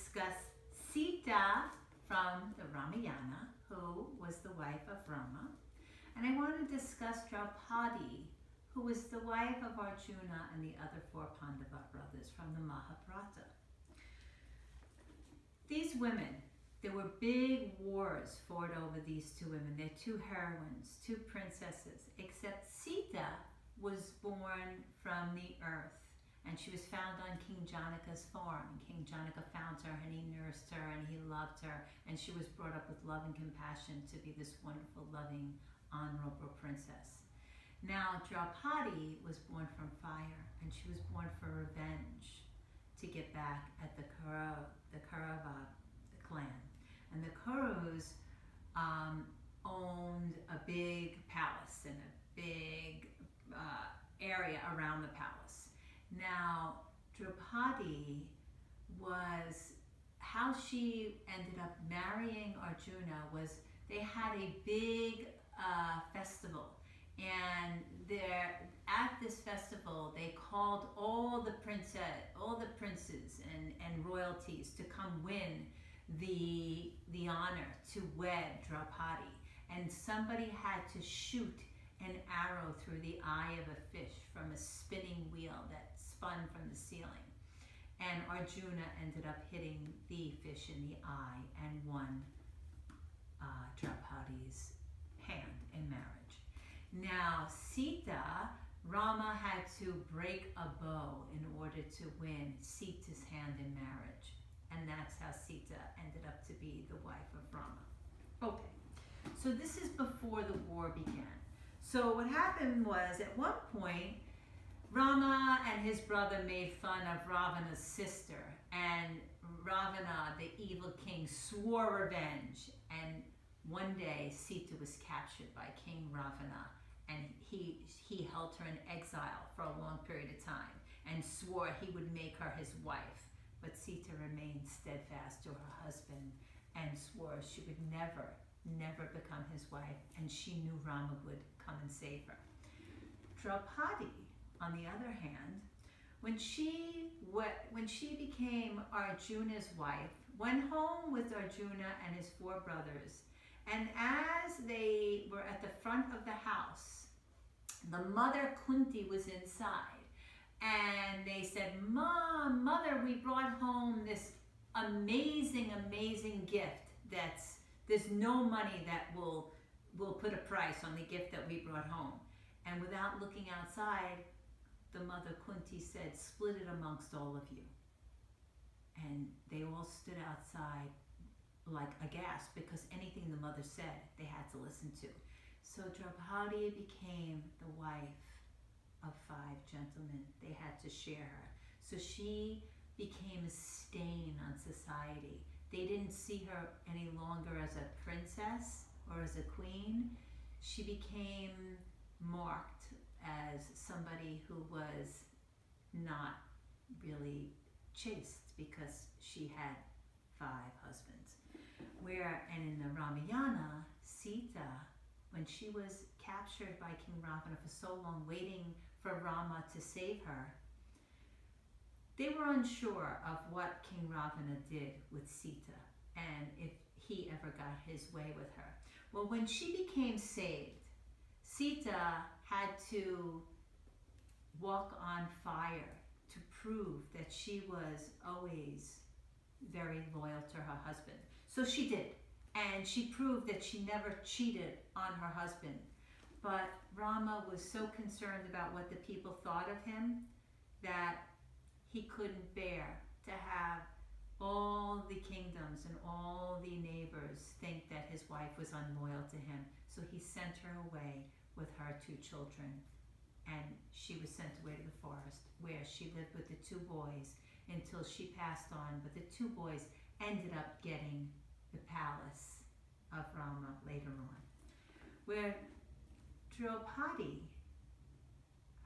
discuss Sita from the Ramayana, who was the wife of Rama. And I want to discuss Draupadi, who was the wife of Arjuna and the other four Pandava brothers from the Mahabharata. These women, there were big wars fought over these two women. They're two heroines, two princesses, except Sita was born from the earth, and she was found on King Janaka's farm. And King Janaka found her, and he nursed her, and he loved her, and she was brought up with love and compassion to be this wonderful, loving, honorable princess. Now, Draupadi was born from fire, and she was born for revenge to get back at the Kaurava clan. And the Kurus owned a big palace and a big area around the palace. Now, Draupadi how she ended up marrying Arjuna was they had a big festival. And at this festival, they called all the princes and royalties to come win the honor to wed Draupadi. And somebody had to shoot an arrow through the eye of a fish from a spinning wheel that spun from the ceiling. And Arjuna ended up hitting the fish in the eye and won Draupadi's hand in marriage. Now, Sita, Rama had to break a bow in order to win Sita's hand in marriage. And that's how Sita ended up to be the wife of Rama. Okay, so this is before the war began. So what happened was, at one point, Rama and his brother made fun of Ravana's sister. And Ravana, the evil king, swore revenge. And one day, Sita was captured by King Ravana. And he held her in exile for a long period of time and swore he would make her his wife. But Sita remained steadfast to her husband and swore she would never become his wife, and she knew Rama would come and save her. Draupadi, on the other hand, when she became Arjuna's wife, went home with Arjuna and his four brothers, and as they were at the front of the house, the mother Kunti was inside. And they said, "Mom, Mother, we brought home this amazing, amazing gift there's no money that will put a price on the gift that we brought home." And without looking outside, the mother Kunti said, "Split it amongst all of you." And they all stood outside like aghast, because anything the mother said, they had to listen to. So Draupadi became the wife of 5 gentlemen. They had to share her. So she became a stain on society. They didn't see her any longer as a princess or as a queen. She became marked as somebody who was not really chaste, because she had 5 husbands. And in the Ramayana, Sita, when she was captured by King Ravana for so long, waiting for Rama to save her, they were unsure of what King Ravana did with Sita and if he ever got his way with her. Well, when she became saved, Sita had to walk on fire to prove that she was always very loyal to her husband. So she did, and she proved that she never cheated on her husband. But Rama was so concerned about what the people thought of him that he couldn't bear to have all the kingdoms and all the neighbors think that his wife was unloyal to him. So he sent her away with her 2 children, and she was sent away to the forest, where she lived with the 2 boys until she passed on. But the 2 boys ended up getting the palace of Rama later on. Where Draupadi,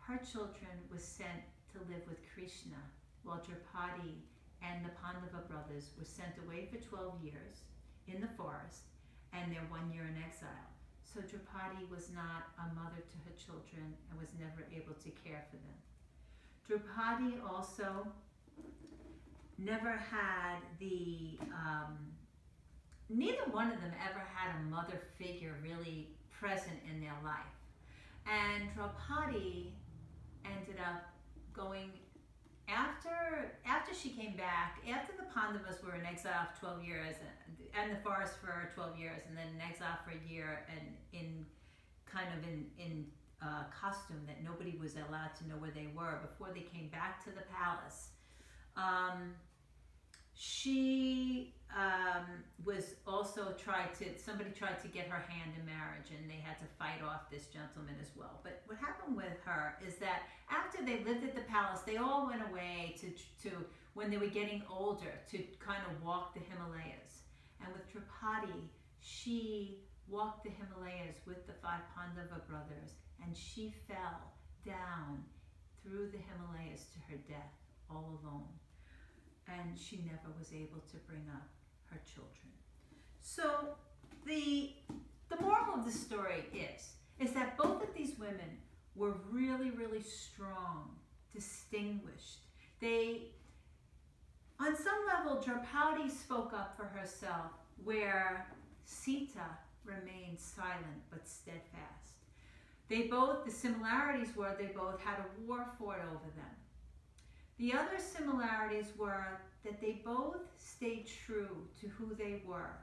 her children was sent to live with Krishna, while Draupadi and the Pandava brothers were sent away for 12 years in the forest, and they're 1 year in exile. So Draupadi was not a mother to her children and was never able to care for them. Draupadi also never had neither one of them ever had a mother figure really present in their life. And Draupadi ended up going after she came back, after the Pandavas were in exile for 12 years, and the forest for 12 years, and then in exile for a year, and in costume that nobody was allowed to know where they were before they came back to the palace. She was also somebody tried to get her hand in marriage, and they had to fight off this gentleman as well. But what happened with her is that after they lived at the palace, they all went away to when they were getting older, to kind of walk the Himalayas. And with Draupadi, she walked the Himalayas with the 5 Pandava brothers, and she fell down through the Himalayas to her death all alone. And she never was able to bring up her children. So the moral of the story is that both of these women were really, really strong, distinguished. On some level, Draupadi spoke up for herself, where Sita remained silent but steadfast. The similarities were they both had a war fought over them. The other similarities were that they both stayed true to who they were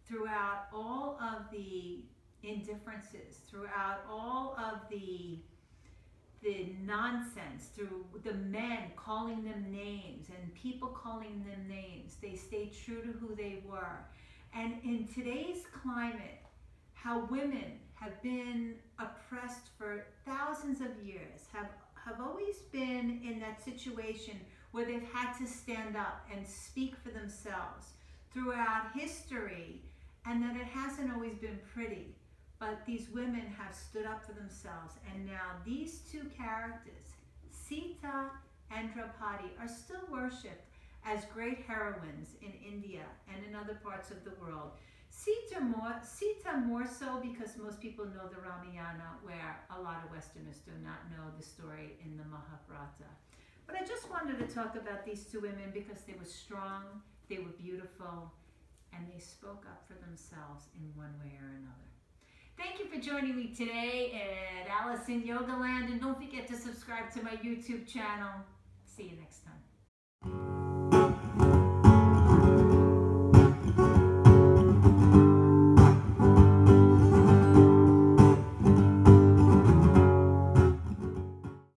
throughout all of the indifferences, throughout all of the nonsense, through the men calling them names and people calling them names. They stayed true to who they were. And in today's climate, how women have been oppressed for thousands of years, have always been in that situation where they've had to stand up and speak for themselves throughout history, and that it hasn't always been pretty. But these women have stood up for themselves, and now these two characters, Sita and Draupadi, are still worshipped as great heroines in India and in other parts of the world. Sita more so because most people know the Ramayana, where a lot of Westerners do not know the story in the Mahabharata. But I just wanted to talk about these two women because they were strong, they were beautiful, and they spoke up for themselves in one way or another. Thank you for joining me today at Alice in Yogaland, and don't forget to subscribe to my YouTube channel. See you next time.